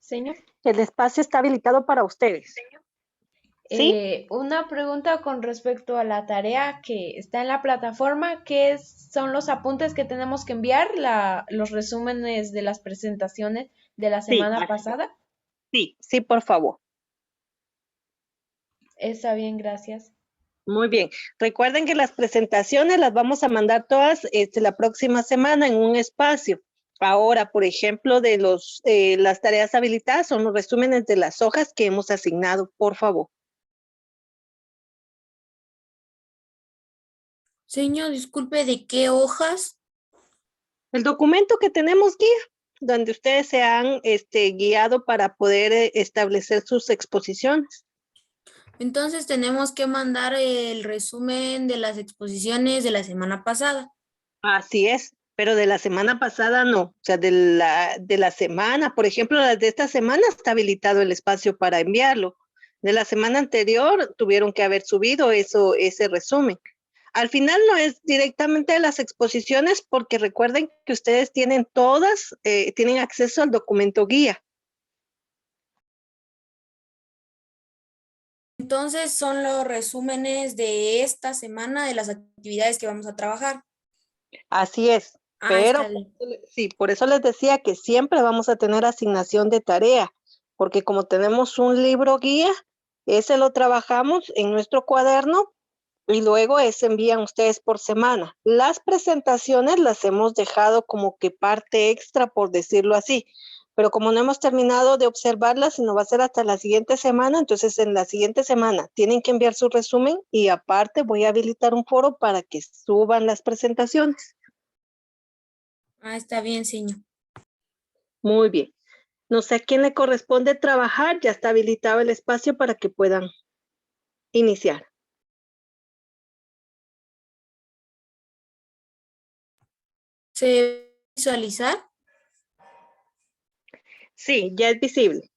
Señor. El espacio está habilitado para ustedes. ¿Sí? Una pregunta con respecto a la tarea que está en la plataforma. ¿Qué son los apuntes que tenemos que enviar? Los resúmenes de las presentaciones de la Sí, semana pasada. sí, por favor. Está bien, gracias. Muy bien. Recuerden que las presentaciones las vamos a mandar todas la próxima semana en un espacio. Ahora, por ejemplo, las tareas habilitadas son los resúmenes de las hojas que hemos asignado, por favor. Señor, disculpe, ¿de qué hojas? El documento que tenemos guía, donde ustedes se han guiado para poder establecer sus exposiciones. Entonces tenemos que mandar el resumen de las exposiciones de la semana pasada. Así es, pero de la semana pasada no, o sea, de la semana, por ejemplo, las de esta semana está habilitado el espacio para enviarlo. De la semana anterior tuvieron que haber subido ese resumen. Al final no es directamente de las exposiciones porque recuerden que ustedes tienen tienen acceso al documento guía. Entonces son los resúmenes de esta semana de las actividades que vamos a trabajar. Así es, Está pero bien. sí, por eso les decía que siempre vamos a tener asignación de tarea, porque como tenemos un libro guía, ese lo trabajamos en nuestro cuaderno y luego ese envían ustedes por semana. Las presentaciones las hemos dejado como que parte extra, por decirlo así, pero como no hemos terminado de observarlas, sino va a ser hasta la siguiente semana, entonces en la siguiente semana tienen que enviar su resumen y aparte voy a habilitar un foro para que suban las presentaciones. Está bien, señor. Muy bien. No sé a quién le corresponde trabajar, ya está habilitado el espacio para que puedan iniciar. ¿Se debe visualizar? Sí, ya es visible.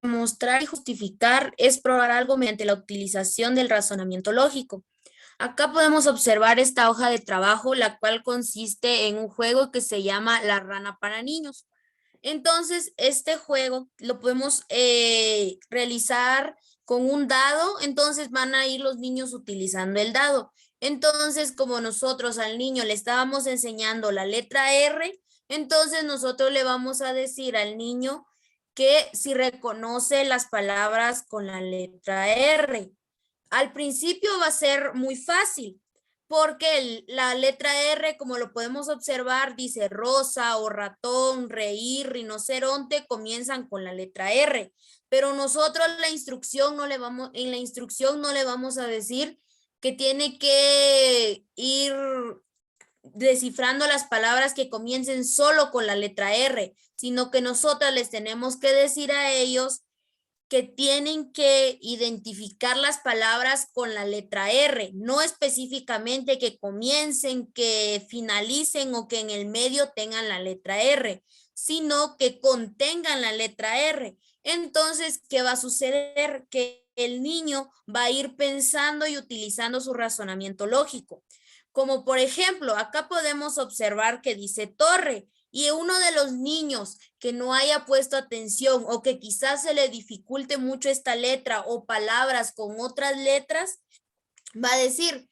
Mostrar y justificar es probar algo mediante la utilización del razonamiento lógico. Acá podemos observar esta hoja de trabajo, la cual consiste en un juego que se llama La Rana para Niños. Entonces, este juego lo podemos realizar con un dado, entonces van a ir los niños utilizando el dado. Entonces, como nosotros al niño le estábamos enseñando la letra R, entonces nosotros le vamos a decir al niño que si reconoce las palabras con la letra R. Al principio va a ser muy fácil, porque la letra R, como lo podemos observar, dice rosa o ratón, reír, rinoceronte, comienzan con la letra R. Pero nosotros en la instrucción no le vamos a decir que tiene que ir descifrando las palabras que comiencen solo con la letra R, sino que nosotras les tenemos que decir a ellos que tienen que identificar las palabras con la letra R, no específicamente que comiencen, que finalicen o que en el medio tengan la letra R, sino que contengan la letra R. Entonces, ¿qué va a suceder? Que el niño va a ir pensando y utilizando su razonamiento lógico. Como por ejemplo, acá podemos observar que dice torre, y uno de los niños que no haya puesto atención o que quizás se le dificulte mucho esta letra o palabras con otras letras, va a decir,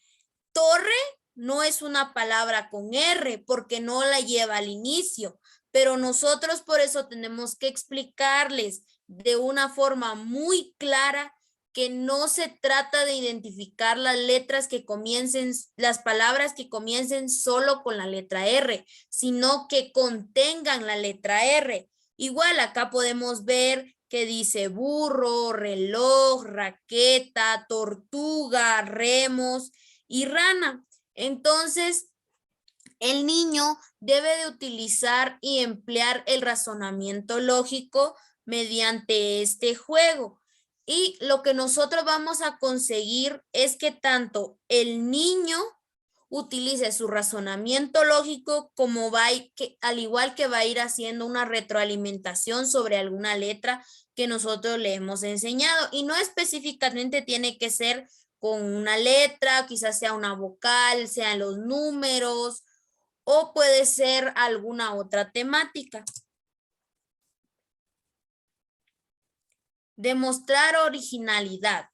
torre no es una palabra con R porque no la lleva al inicio, pero nosotros por eso tenemos que explicarles de una forma muy clara que no se trata de identificar las letras que comiencen, las palabras que comiencen solo con la letra R, sino que contengan la letra R. Igual acá podemos ver que dice burro, reloj, raqueta, tortuga, remos y rana. Entonces, el niño debe de utilizar y emplear el razonamiento lógico mediante este juego. Y lo que nosotros vamos a conseguir es que tanto el niño utilice su razonamiento lógico como al igual que va a ir haciendo una retroalimentación sobre alguna letra que nosotros le hemos enseñado. Y no específicamente tiene que ser con una letra, quizás sea una vocal, sean los números, o puede ser alguna otra temática. Demostrar originalidad.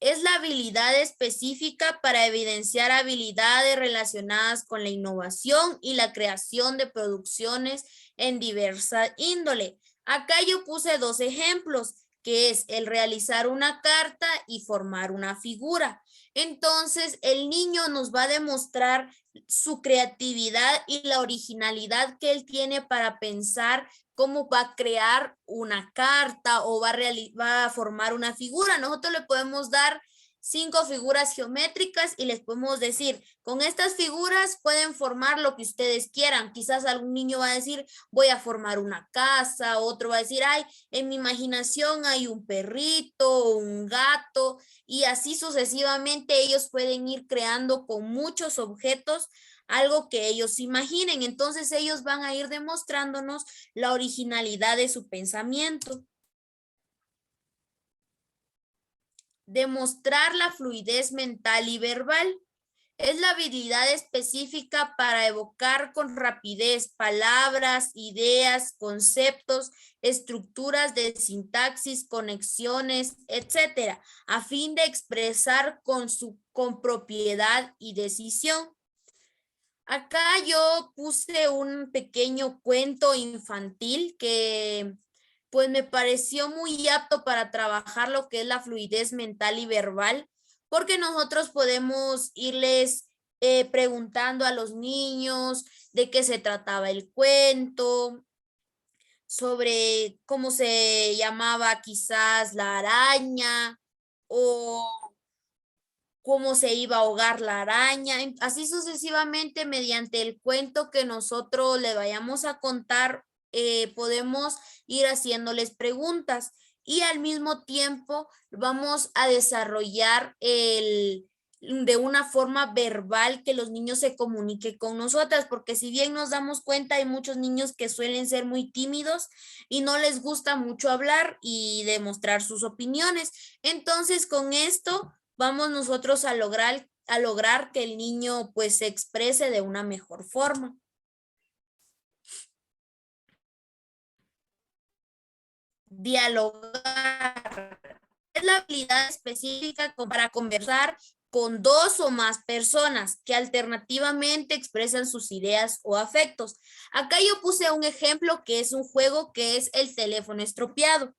Es la habilidad específica para evidenciar habilidades relacionadas con la innovación y la creación de producciones en diversa índole. Acá yo puse 2 ejemplos, que es el realizar una carta y formar una figura. Entonces, el niño nos va a demostrar su creatividad y la originalidad que él tiene para pensar cómo va a crear una carta o va a formar una figura. Nosotros le podemos dar 5 figuras geométricas y les podemos decir, con estas figuras pueden formar lo que ustedes quieran. Quizás algún niño va a decir, voy a formar una casa, otro va a decir, ay, en mi imaginación hay un perrito, un gato, y así sucesivamente ellos pueden ir creando con muchos objetos algo que ellos imaginen. Entonces ellos van a ir demostrándonos la originalidad de su pensamiento. Demostrar la fluidez mental y verbal. Es la habilidad específica para evocar con rapidez palabras, ideas, conceptos, estructuras de sintaxis, conexiones, etcétera, a fin de expresar con propiedad y decisión. Acá yo puse un pequeño cuento infantil que pues me pareció muy apto para trabajar lo que es la fluidez mental y verbal, porque nosotros podemos irles preguntando a los niños de qué se trataba el cuento, sobre cómo se llamaba quizás la araña o cómo se iba a ahogar la araña, así sucesivamente mediante el cuento que nosotros le vayamos a contar, podemos ir haciéndoles preguntas y al mismo tiempo vamos a desarrollar de una forma verbal que los niños se comuniquen con nosotras, porque si bien nos damos cuenta, hay muchos niños que suelen ser muy tímidos y no les gusta mucho hablar y demostrar sus opiniones. Entonces, con esto vamos nosotros a lograr que el niño pues se exprese de una mejor forma. Dialogar es la habilidad específica para conversar con 2 o más personas que alternativamente expresan sus ideas o afectos. Acá yo puse un ejemplo que es un juego que es el teléfono estropeado.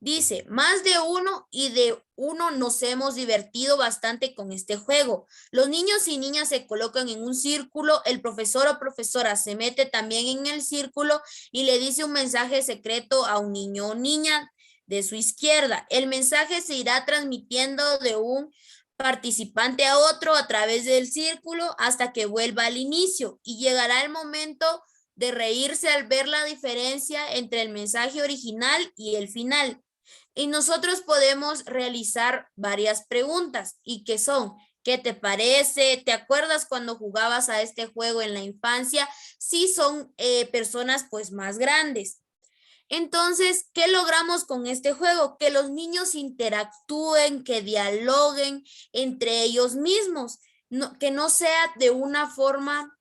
Dice, más de uno y de uno nos hemos divertido bastante con este juego. Los niños y niñas se colocan en un círculo, el profesor o profesora se mete también en el círculo y le dice un mensaje secreto a un niño o niña de su izquierda. El mensaje se irá transmitiendo de un participante a otro a través del círculo hasta que vuelva al inicio y llegará el momento de reírse al ver la diferencia entre el mensaje original y el final. Y nosotros podemos realizar varias preguntas y que son, ¿qué te parece? ¿Te acuerdas cuando jugabas a este juego en la infancia? Sí, son personas pues más grandes. Entonces, ¿qué logramos con este juego? Que los niños interactúen, que dialoguen entre ellos mismos, que no sea de una forma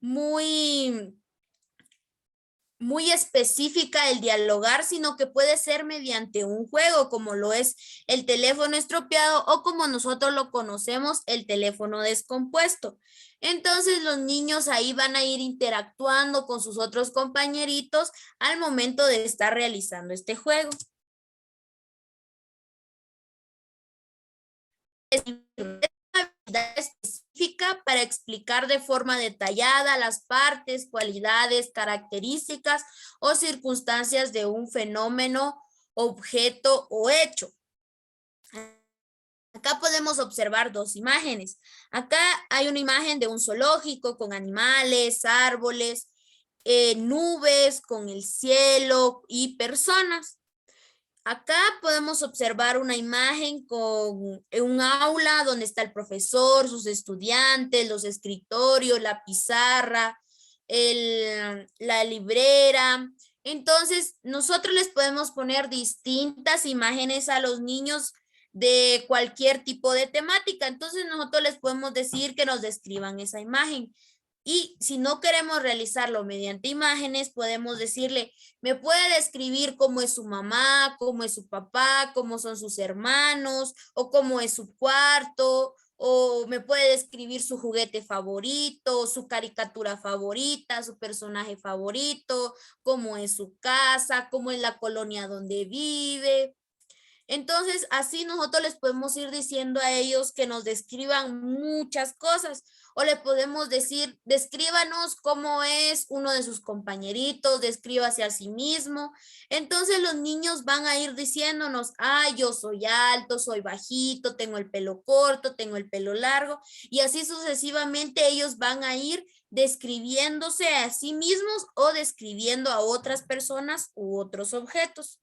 muy específica el dialogar, sino que puede ser mediante un juego, como lo es el teléfono estropeado o como nosotros lo conocemos, el teléfono descompuesto. Entonces los niños ahí van a ir interactuando con sus otros compañeritos al momento de estar realizando este juego. Específica para explicar de forma detallada las partes, cualidades, características o circunstancias de un fenómeno, objeto o hecho. Acá podemos observar 2 imágenes. Acá hay una imagen de un zoológico con animales, árboles, nubes, con el cielo y personas. Acá podemos observar una imagen con un aula donde está el profesor, sus estudiantes, los escritorios, la pizarra, la librera. Entonces, nosotros les podemos poner distintas imágenes a los niños de cualquier tipo de temática. Entonces nosotros les podemos decir que nos describan esa imagen. Y si no queremos realizarlo mediante imágenes, podemos decirle, me puede describir cómo es su mamá, cómo es su papá, cómo son sus hermanos, o cómo es su cuarto, o me puede describir su juguete favorito, su caricatura favorita, su personaje favorito, cómo es su casa, cómo es la colonia donde vive. Entonces, así nosotros les podemos ir diciendo a ellos que nos describan muchas cosas, o le podemos decir, descríbanos cómo es uno de sus compañeritos, descríbase a sí mismo. Entonces los niños van a ir diciéndonos, yo soy alto, soy bajito, tengo el pelo corto, tengo el pelo largo, y así sucesivamente ellos van a ir describiéndose a sí mismos o describiendo a otras personas u otros objetos.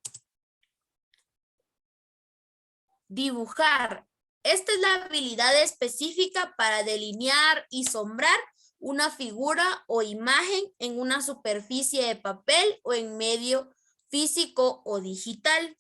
Dibujar. Esta es la habilidad específica para delinear y sombrar una figura o imagen en una superficie de papel o en medio físico o digital.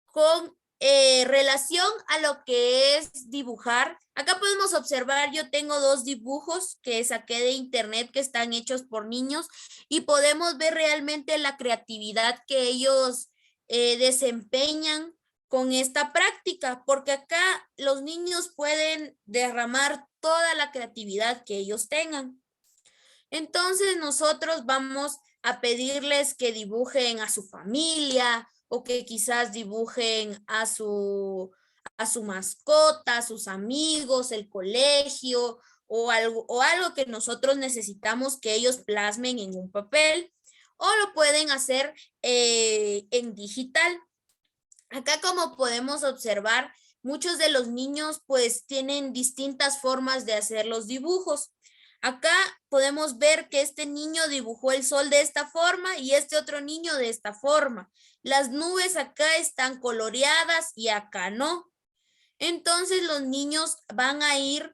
Con relación a lo que es dibujar, acá podemos observar, yo tengo 2 dibujos que saqué de internet que están hechos por niños y podemos ver realmente la creatividad que ellos desempeñan con esta práctica, porque acá los niños pueden derramar toda la creatividad que ellos tengan. Entonces nosotros vamos a pedirles que dibujen a su familia o que quizás dibujen a su mascota, a sus amigos, el colegio o algo que nosotros necesitamos que ellos plasmen en un papel, o lo pueden hacer en digital. Acá, como podemos observar, muchos de los niños pues tienen distintas formas de hacer los dibujos. Acá podemos ver que este niño dibujó el sol de esta forma y este otro niño de esta forma. Las nubes acá están coloreadas y acá no. Entonces los niños van a ir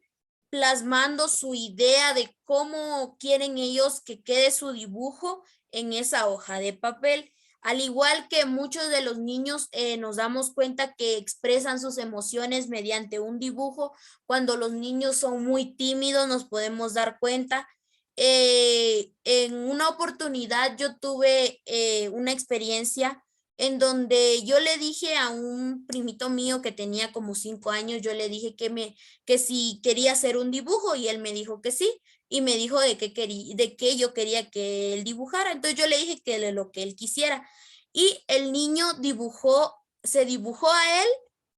plasmando su idea de cómo quieren ellos que quede su dibujo en esa hoja de papel. Al igual que muchos de los niños nos damos cuenta que expresan sus emociones mediante un dibujo. Cuando los niños son muy tímidos nos podemos dar cuenta. En una oportunidad yo tuve una experiencia en donde yo le dije a un primito mío que tenía como 5 años, yo le dije que si quería hacer un dibujo y él me dijo que sí, y me dijo de qué yo quería que él dibujara. Entonces yo le dije que lo que él quisiera. Y el niño se dibujó a él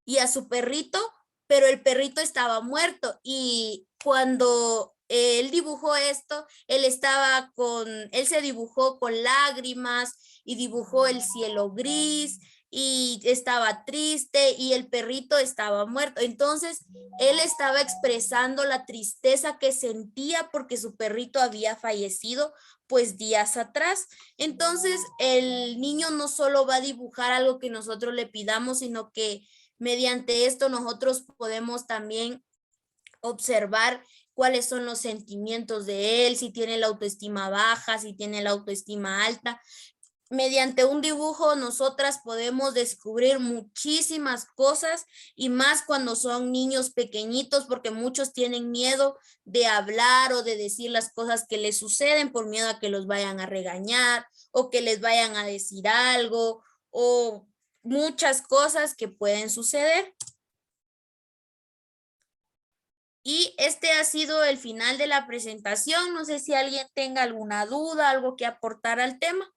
y a su perrito, pero el perrito estaba muerto. Y cuando él dibujó esto, él se dibujó con lágrimas y dibujó el cielo gris y estaba triste y el perrito estaba muerto. Entonces, él estaba expresando la tristeza que sentía porque su perrito había fallecido pues días atrás. Entonces, el niño no solo va a dibujar algo que nosotros le pidamos, sino que mediante esto nosotros podemos también observar cuáles son los sentimientos de él, si tiene la autoestima baja, si tiene la autoestima alta. Mediante un dibujo nosotras podemos descubrir muchísimas cosas y más cuando son niños pequeñitos, porque muchos tienen miedo de hablar o de decir las cosas que les suceden por miedo a que los vayan a regañar o que les vayan a decir algo o muchas cosas que pueden suceder. Y este ha sido el final de la presentación. No sé si alguien tenga alguna duda, algo que aportar al tema.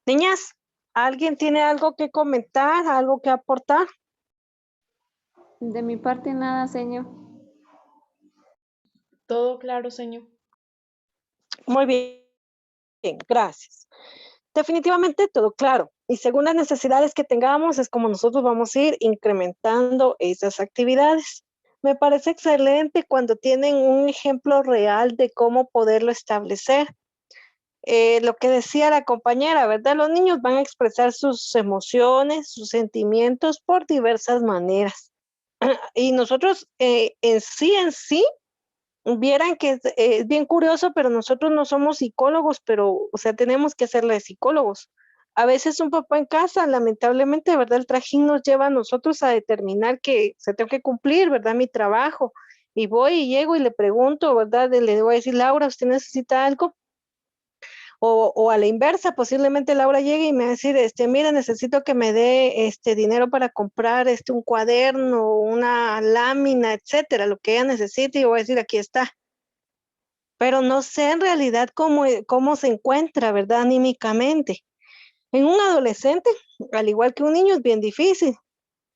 Niñas, ¿alguien tiene algo que comentar, algo que aportar? De mi parte nada, señor. Todo claro, señor. Muy bien, gracias. Definitivamente todo claro. Y según las necesidades que tengamos, es como nosotros vamos a ir incrementando esas actividades. Me parece excelente cuando tienen un ejemplo real de cómo poderlo establecer. Lo que decía la compañera, ¿verdad? Los niños van a expresar sus emociones, sus sentimientos por diversas maneras. Y nosotros en sí, vieran que es bien curioso, pero nosotros no somos psicólogos, pero, o sea, tenemos que hacerle de psicólogos. A veces un papá en casa, lamentablemente, ¿verdad? El trajín nos lleva a nosotros a determinar que se tengo que cumplir, ¿verdad? Mi trabajo. Y voy y llego y le pregunto, ¿verdad? Le voy a decir, Laura, ¿usted necesita algo? O a la inversa, posiblemente Laura llegue y me va a decir, mira, necesito que me dé dinero para comprar un cuaderno, una lámina, etcétera, lo que ella necesite, y yo voy a decir, aquí está. Pero no sé en realidad cómo se encuentra, ¿verdad? Anímicamente. En un adolescente, al igual que un niño, es bien difícil.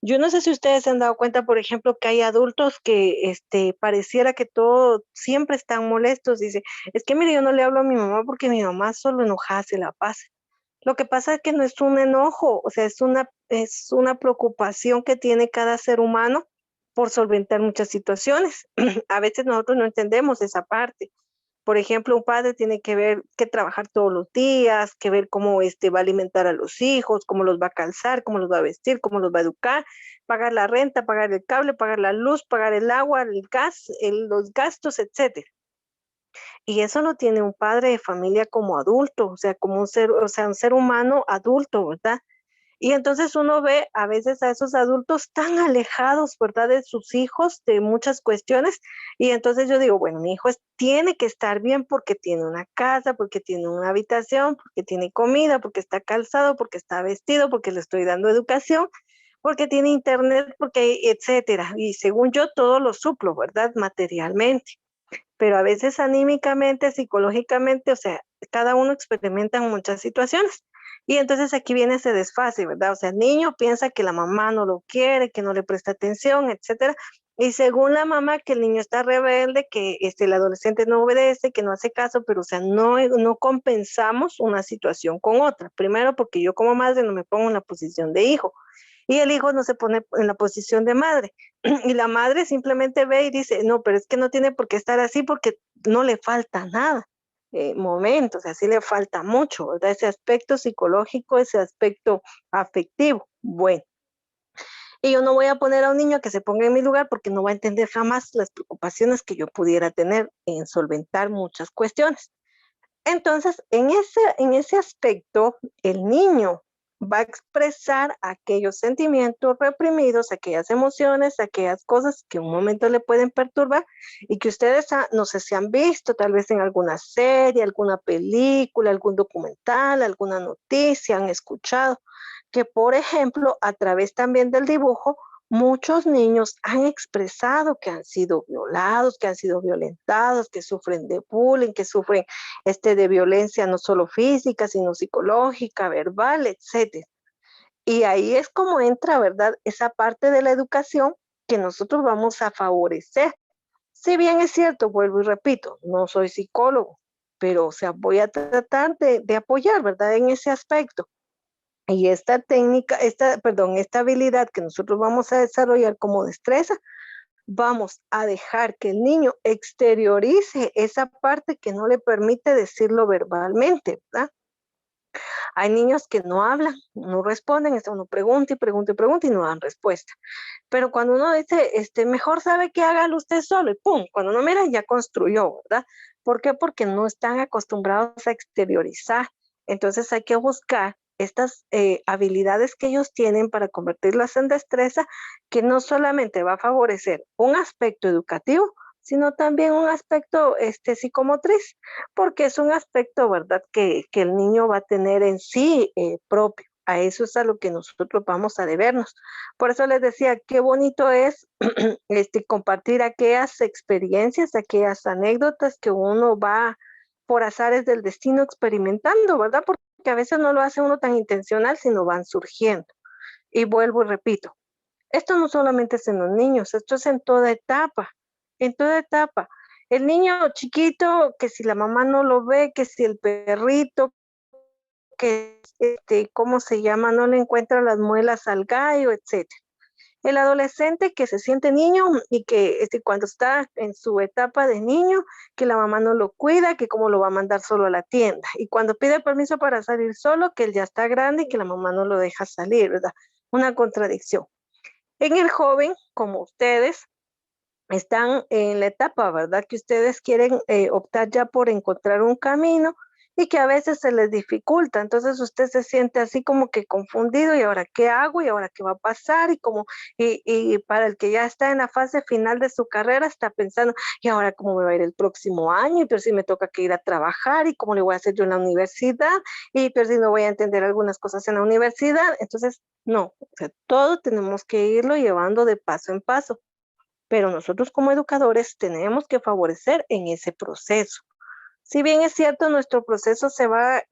Yo no sé si ustedes se han dado cuenta, por ejemplo, que hay adultos que pareciera que todo siempre están molestos. Dice, es que mire, yo no le hablo a mi mamá porque mi mamá solo enojada se la pasa. Lo que pasa es que no es un enojo, o sea, es una preocupación que tiene cada ser humano por solventar muchas situaciones. A veces nosotros no entendemos esa parte. Por ejemplo, un padre tiene que trabajar todos los días, que ver cómo va a alimentar a los hijos, cómo los va a calzar, cómo los va a vestir, cómo los va a educar, pagar la renta, pagar el cable, pagar la luz, pagar el agua, el gas, los gastos, etcétera. Y eso lo tiene un padre de familia como adulto, o sea, un ser humano adulto, ¿verdad? Y entonces uno ve a veces a esos adultos tan alejados, ¿verdad? De sus hijos, de muchas cuestiones. Y entonces yo digo, bueno, mi hijo tiene que estar bien porque tiene una casa, porque tiene una habitación, porque tiene comida, porque está calzado, porque está vestido, porque le estoy dando educación, porque tiene internet, porque, etcétera. Y según yo, todo lo suplo, ¿verdad? Materialmente. Pero a veces anímicamente, psicológicamente, o sea, cada uno experimenta muchas situaciones. Y entonces aquí viene ese desfase, ¿verdad? O sea, el niño piensa que la mamá no lo quiere, que no le presta atención, etcétera. Y según la mamá, que el niño está rebelde, que el adolescente no obedece, que no hace caso, pero o sea, no compensamos una situación con otra. Primero, porque yo como madre no me pongo en la posición de hijo. Y el hijo no se pone en la posición de madre. Y la madre simplemente ve y dice, no, pero es que no tiene por qué estar así porque no le falta nada. Momentos, así le falta mucho, ¿verdad? Ese aspecto psicológico, ese aspecto afectivo. Bueno, y yo no voy a poner a un niño que se ponga en mi lugar porque no va a entender jamás las preocupaciones que yo pudiera tener en solventar muchas cuestiones. Entonces, en ese aspecto, el niño va a expresar aquellos sentimientos reprimidos, aquellas emociones, aquellas cosas que un momento le pueden perturbar y que ustedes no sé si han visto, tal vez en alguna serie, alguna película, algún documental, alguna noticia, han escuchado, que por ejemplo, a través también del dibujo, muchos niños han expresado que han sido violados, que han sido violentados, que sufren de bullying, que sufren de violencia no solo física, sino psicológica, verbal, etcétera. Y ahí es como entra, ¿verdad? Esa parte de la educación que nosotros vamos a favorecer. Si bien es cierto, vuelvo y repito, no soy psicólogo, pero o sea, voy a tratar de apoyar, ¿verdad? En ese aspecto. Y esta técnica, esta habilidad que nosotros vamos a desarrollar como destreza, vamos a dejar que el niño exteriorice esa parte que no le permite decirlo verbalmente, ¿verdad? Hay niños que no hablan, no responden, uno pregunta y pregunta y pregunta y no dan respuesta. Pero cuando uno dice, mejor sabe que hágalo usted solo y pum, cuando uno mira ya construyó, ¿verdad? ¿Por qué? Porque no están acostumbrados a exteriorizar. Entonces hay que buscar estas habilidades que ellos tienen para convertirlas en destreza, que no solamente va a favorecer un aspecto educativo, sino también un aspecto psicomotriz, porque es un aspecto, ¿verdad?, que el niño va a tener en sí propio. A eso es a lo que nosotros vamos a debernos. Por eso les decía, qué bonito es compartir aquellas experiencias, aquellas anécdotas que uno va por azares del destino experimentando, ¿verdad? Porque a veces no lo hace uno tan intencional, sino van surgiendo. Y vuelvo y repito, esto no solamente es en los niños, esto es en toda etapa, en toda etapa. El niño chiquito, que si la mamá no lo ve, que si el perrito, que ¿cómo se llama? No le encuentra las muelas al gallo, etcétera. El adolescente que se siente niño y que cuando está en su etapa de niño, que la mamá no lo cuida, que cómo lo va a mandar solo a la tienda. Y cuando pide permiso para salir solo, que él ya está grande y que la mamá no lo deja salir, ¿verdad? Una contradicción. En el joven, como ustedes, están en la etapa, ¿verdad? Que ustedes quieren optar ya por encontrar un camino y que a veces se les dificulta. Entonces usted se siente así como que confundido y ahora qué hago y ahora qué va a pasar y para el que ya está en la fase final de su carrera está pensando y ahora cómo me va a ir el próximo año y pero si me toca que ir a trabajar y cómo le voy a hacer yo en la universidad y pero si no voy a entender algunas cosas en la universidad. Entonces, no, o sea, todo tenemos que irlo llevando de paso en paso, pero nosotros como educadores tenemos que favorecer en ese proceso. Si bien es cierto, nuestro proceso se va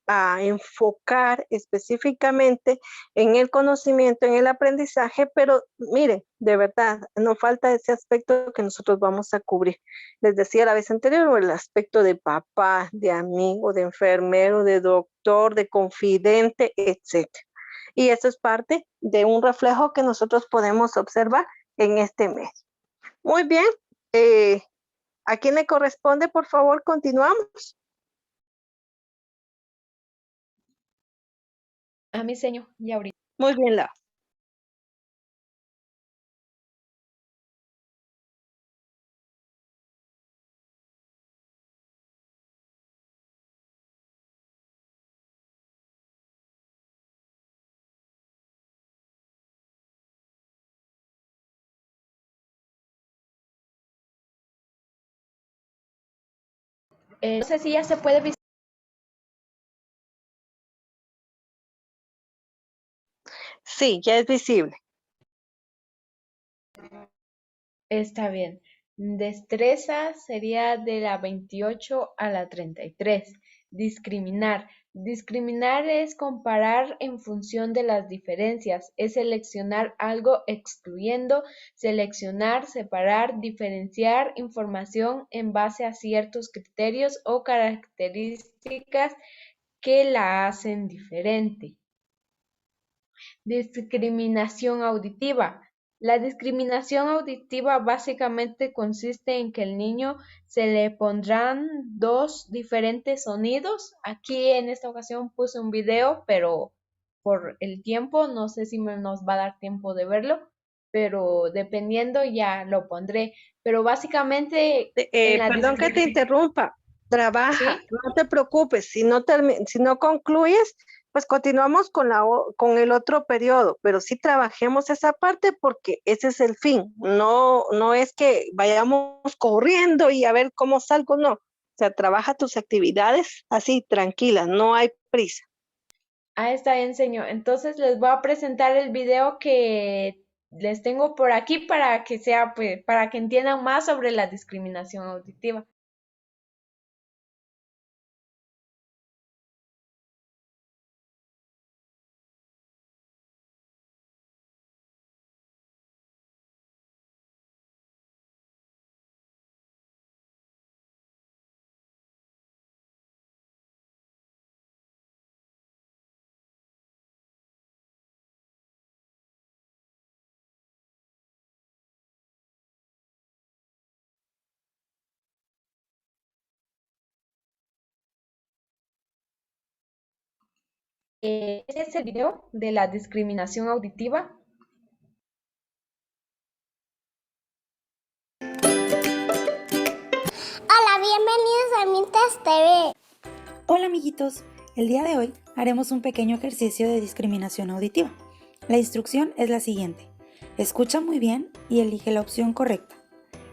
a enfocar específicamente en el conocimiento, en el aprendizaje, pero miren, de verdad, no falta ese aspecto que nosotros vamos a cubrir. Les decía la vez anterior, el aspecto de papá, de amigo, de enfermero, de doctor, de confidente, etcétera. Y eso es parte de un reflejo que nosotros podemos observar en este mes. Muy bien, eh, ¿a quién le corresponde? Por favor, continuamos. A mi señor, y ahorita. Muy bien, Lau. No sé si ya se puede visualizar. Sí, ya es visible. Está bien. Destreza sería de la 28 a la 33. Discriminar. Discriminar es comparar en función de las diferencias. Es seleccionar algo excluyendo, seleccionar, separar, diferenciar información en base a ciertos criterios o características que la hacen diferente. Discriminación auditiva. La discriminación auditiva básicamente consiste en que al niño se le pondrán dos diferentes sonidos. Aquí en esta ocasión puse un video, pero por el tiempo, no sé si nos va a dar tiempo de verlo, pero dependiendo ya lo pondré. Pero básicamente en la Perdón que te discriminación, interrumpa. Trabaja, ¿sí? no te preocupes. Si no concluyes, pues continuamos con el otro periodo, pero sí trabajemos esa parte porque ese es el fin. No, no es que vayamos corriendo y a ver cómo salgo, no. O sea, trabaja tus actividades así, tranquilas, no hay prisa. Ah, está bien, señor. Entonces les voy a presentar el video que les tengo por aquí para que sea, pues, para que entiendan más sobre la discriminación auditiva. Este es el video de la discriminación auditiva. Hola, bienvenidos a Mintas TV. Hola amiguitos, el día de hoy haremos un pequeño ejercicio de discriminación auditiva. La instrucción es la siguiente: escucha muy bien y elige la opción correcta.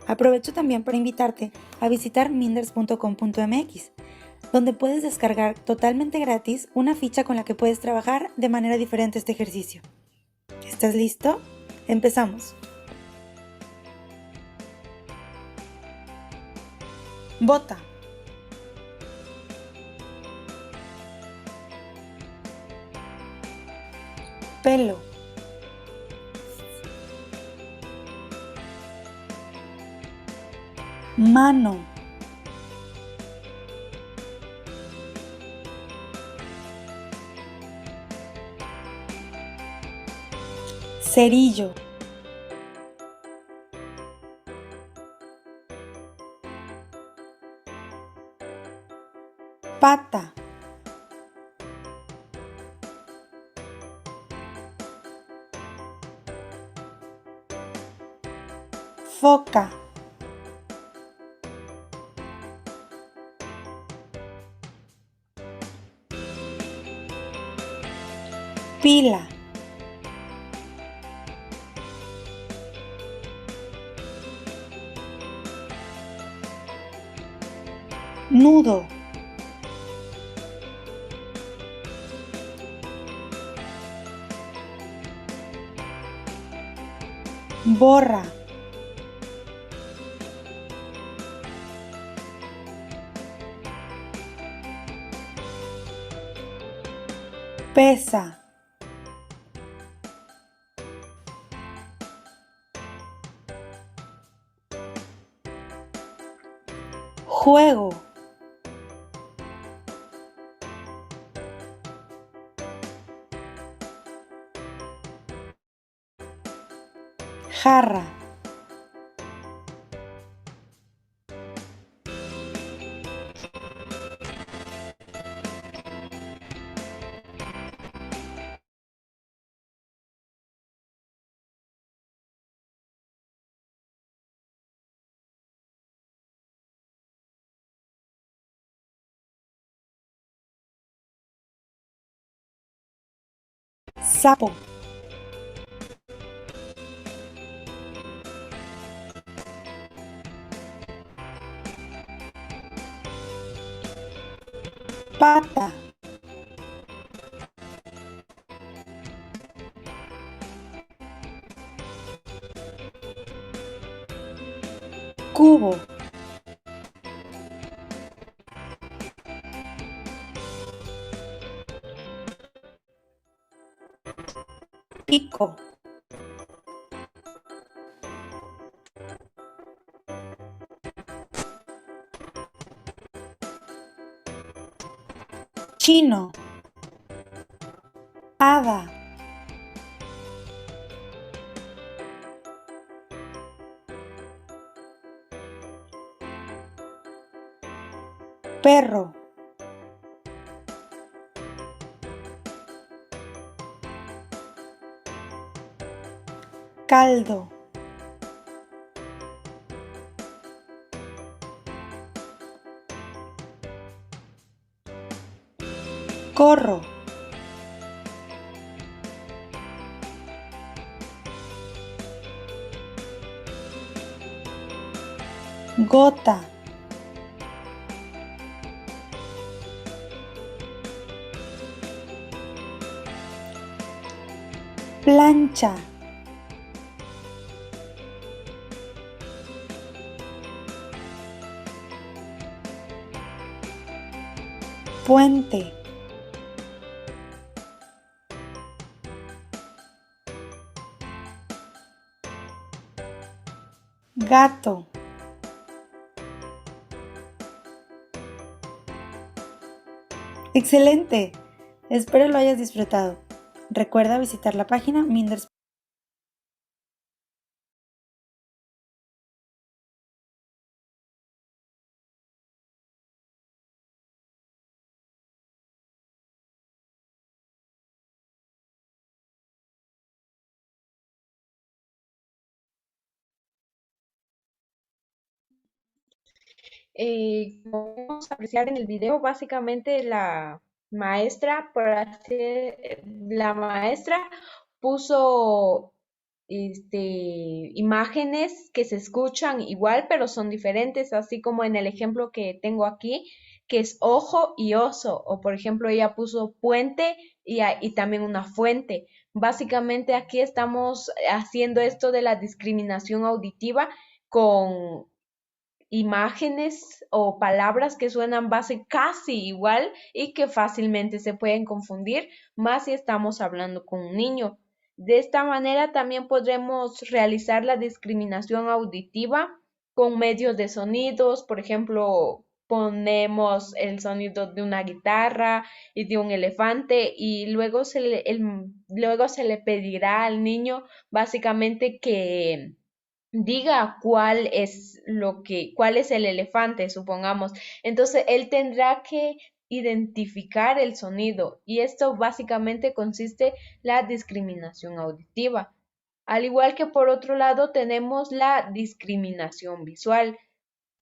Aprovecho también para invitarte a visitar minders.com.mx, donde puedes descargar totalmente gratis una ficha con la que puedes trabajar de manera diferente este ejercicio. ¿Estás listo? Empezamos. Bota. Pelo. Mano. Cerillo. Pata. foca, pila, nudo, borra, pesa, juego, jarra, sapo, pata, cubo, pico, chino, hada, perro, caldo, corro, gota, plancha, puente, gato. ¡Excelente! Espero lo hayas disfrutado. Recuerda visitar la página Minders. Como podemos apreciar en el video, básicamente la maestra puso imágenes que se escuchan igual, pero son diferentes, así como en el ejemplo que tengo aquí, que es ojo y oso, o por ejemplo, ella puso puente y también una fuente. Básicamente aquí estamos haciendo esto de la discriminación auditiva con imágenes o palabras que suenan base casi igual y que fácilmente se pueden confundir, más si estamos hablando con un niño. De esta manera también podremos realizar la discriminación auditiva con medios de sonidos, por ejemplo, ponemos el sonido de una guitarra y de un elefante y luego se le pedirá al niño básicamente que diga cuál es el elefante, supongamos. Entonces, él tendrá que identificar el sonido y esto básicamente consiste la discriminación auditiva. Al igual que por otro lado tenemos la discriminación visual.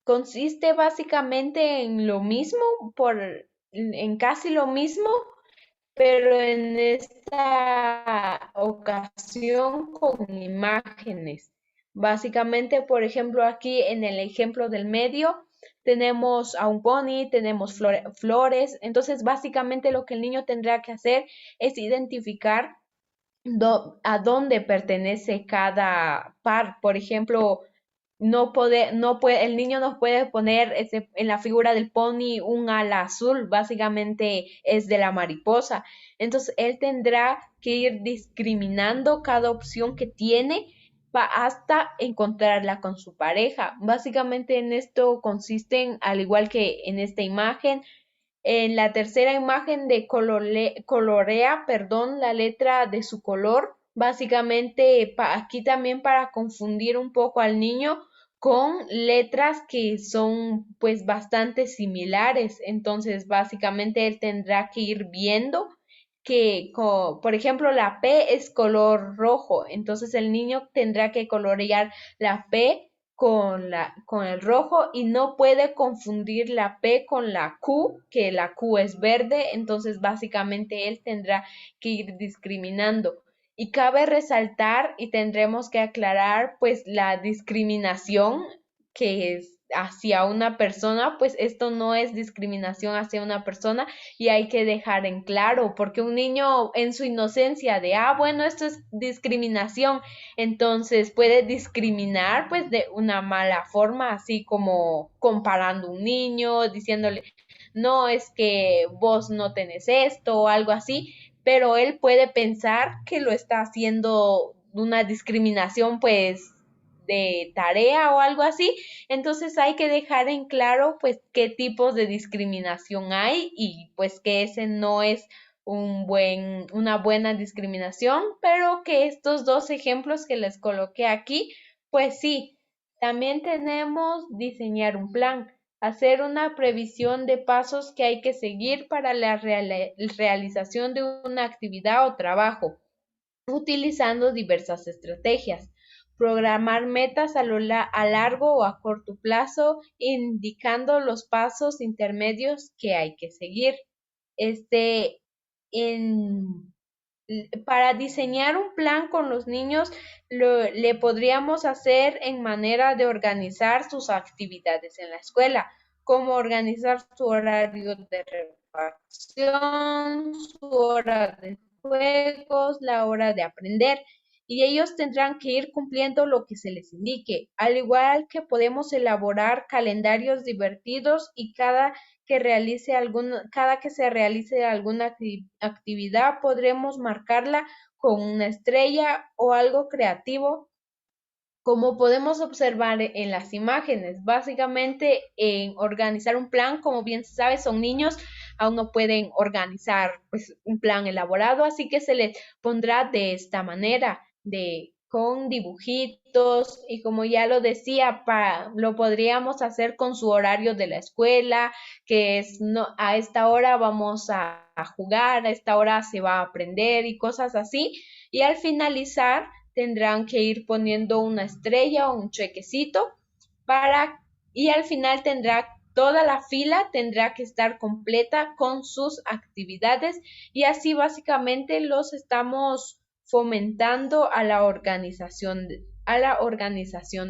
Consiste básicamente en lo mismo, en casi lo mismo, pero en esta ocasión con imágenes. Básicamente, por ejemplo, aquí en el ejemplo del medio tenemos a un pony, tenemos flores, entonces básicamente lo que el niño tendrá que hacer es identificar a dónde pertenece cada par. Por ejemplo, el niño no puede poner en la figura del pony un ala azul, básicamente es de la mariposa. Entonces él tendrá que ir discriminando cada opción que tiene hasta encontrarla con su pareja. Básicamente en esto consisten, al igual que en esta imagen, en la tercera imagen de colorea, perdón, la letra de su color, básicamente aquí también para confundir un poco al niño con letras que son pues bastante similares. Entonces básicamente él tendrá que ir viendo que, por ejemplo, la P es color rojo, entonces el niño tendrá que colorear la P con el rojo y no puede confundir la P con la Q, que la Q es verde, entonces básicamente él tendrá que ir discriminando. Y cabe resaltar y tendremos que aclarar pues la discriminación que es hacia una persona, pues esto no es discriminación hacia una persona y hay que dejar en claro, porque un niño en su inocencia de, bueno, esto es discriminación, entonces puede discriminar pues de una mala forma, así como comparando un niño, diciéndole, no, es que vos no tenés esto o algo así, pero él puede pensar que lo está haciendo una discriminación pues de tarea o algo así, entonces hay que dejar en claro pues qué tipos de discriminación hay y pues que ese no es una buena discriminación, pero que estos dos ejemplos que les coloqué aquí, pues sí, también tenemos diseñar un plan, hacer una previsión de pasos que hay que seguir para la realización de una actividad o trabajo, utilizando diversas estrategias. Programar metas a largo o a corto plazo, indicando los pasos intermedios que hay que seguir. Este, en, para diseñar un plan con los niños, le podríamos hacer en manera de organizar sus actividades en la escuela, como organizar su horario de refacción, su hora de juegos, la hora de aprender, y ellos tendrán que ir cumpliendo lo que se les indique, al igual que podemos elaborar calendarios divertidos y cada que se realice alguna actividad, podremos marcarla con una estrella o algo creativo, como podemos observar en las imágenes. Básicamente, en organizar un plan, como bien se sabe, son niños, aún no pueden organizar pues, un plan elaborado, así que se les pondrá de esta manera, con dibujitos y como ya lo decía, lo podríamos hacer con su horario de la escuela, que es no, a esta hora vamos a jugar, a esta hora se va a aprender y cosas así. Y al finalizar tendrán que ir poniendo una estrella o un chequecito y al final toda la fila tendrá que estar completa con sus actividades y así básicamente los estamos fomentando a la organización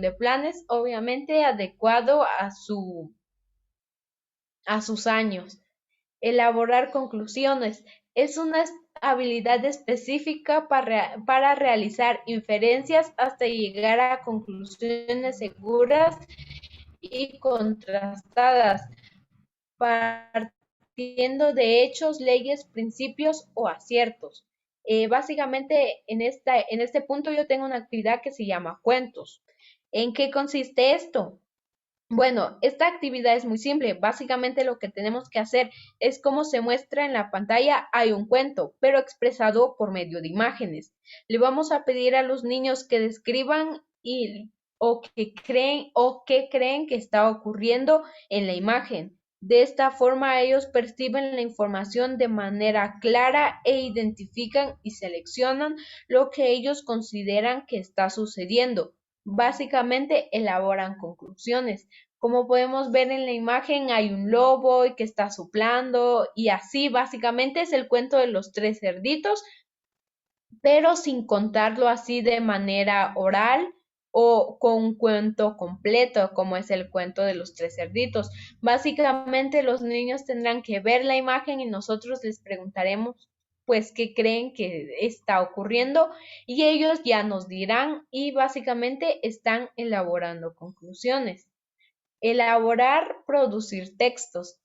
de planes, obviamente adecuado a sus años. Elaborar conclusiones es una habilidad específica para realizar inferencias hasta llegar a conclusiones seguras y contrastadas, partiendo de hechos, leyes, principios o aciertos. Básicamente, en este punto yo tengo una actividad que se llama cuentos. ¿En qué consiste esto? Bueno, esta actividad es muy simple. Básicamente lo que tenemos que hacer es como se muestra en la pantalla, hay un cuento, pero expresado por medio de imágenes. Le vamos a pedir a los niños que describan o qué creen que está ocurriendo en la imagen. De esta forma ellos perciben la información de manera clara e identifican y seleccionan lo que ellos consideran que está sucediendo. Básicamente elaboran conclusiones. Como podemos ver en la imagen, hay un lobo que está soplando y así básicamente es el cuento de los tres cerditos, pero sin contarlo así de manera oral o con un cuento completo, como es el cuento de los tres cerditos. Básicamente los niños tendrán que ver la imagen y nosotros les preguntaremos pues qué creen que está ocurriendo y ellos ya nos dirán y básicamente están elaborando conclusiones. Elaborar, producir textos.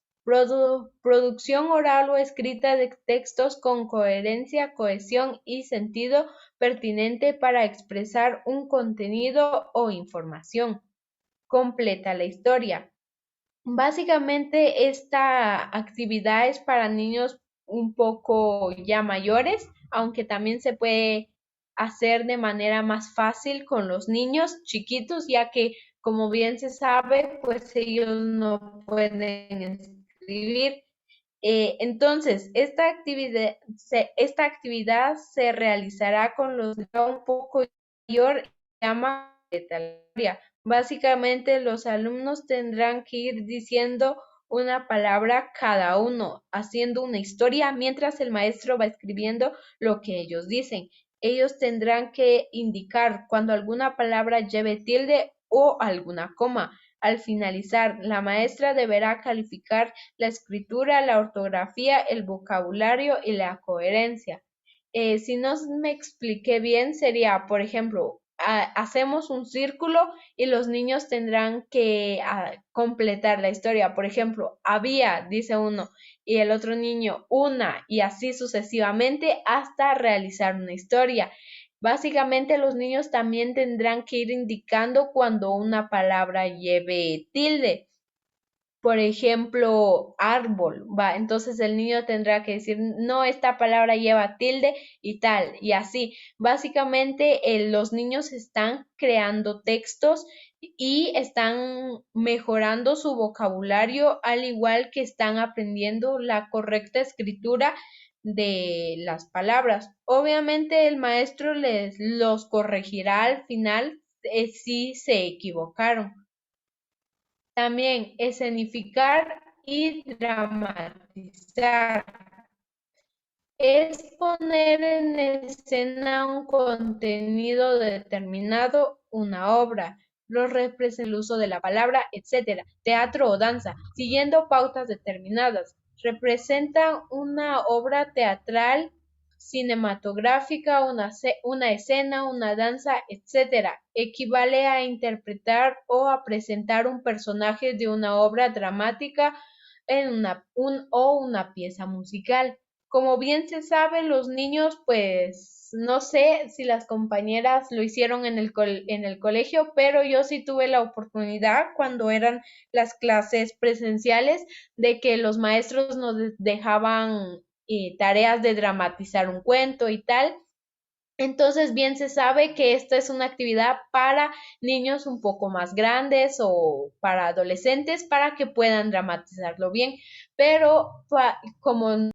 Producción oral o escrita de textos con coherencia, cohesión y sentido pertinente para expresar un contenido o información. Completa la historia. Básicamente esta actividad es para niños un poco ya mayores, aunque también se puede hacer de manera más fácil con los niños chiquitos, ya que como bien se sabe, pues ellos no pueden escribir. Entonces, esta actividad se realizará con los niños un poco mayor, se llama letalogía. Básicamente, los alumnos tendrán que ir diciendo una palabra cada uno, haciendo una historia mientras el maestro va escribiendo lo que ellos dicen. Ellos tendrán que indicar cuando alguna palabra lleve tilde o alguna coma. Al finalizar, la maestra deberá calificar la escritura, la ortografía, el vocabulario y la coherencia. Si no me expliqué bien, sería, por ejemplo, hacemos un círculo y los niños tendrán que completar la historia. Por ejemplo, había, dice uno, y el otro niño una, y así sucesivamente hasta realizar una historia. Básicamente los niños también tendrán que ir indicando cuando una palabra lleve tilde. Por ejemplo, árbol, va, entonces el niño tendrá que decir, no, esta palabra lleva tilde y tal, y así. Básicamente, los niños están creando textos y están mejorando su vocabulario, al igual que están aprendiendo la correcta escritura de las palabras. Obviamente, el maestro los corregirá al final si se equivocaron. También escenificar y dramatizar. Es poner en escena un contenido determinado, una obra, los representa el uso de la palabra, etc. Teatro o danza, siguiendo pautas determinadas. Representan una obra teatral, cinematográfica, una escena, una danza, etc. Equivale a interpretar o a presentar un personaje de una obra dramática en una pieza musical. Como bien se sabe, los niños, pues no sé si las compañeras lo hicieron en el colegio, pero yo sí tuve la oportunidad cuando eran las clases presenciales de que los maestros nos dejaban tareas de dramatizar un cuento y tal. Entonces, bien se sabe que esta es una actividad para niños un poco más grandes o para adolescentes para que puedan dramatizarlo bien, pero como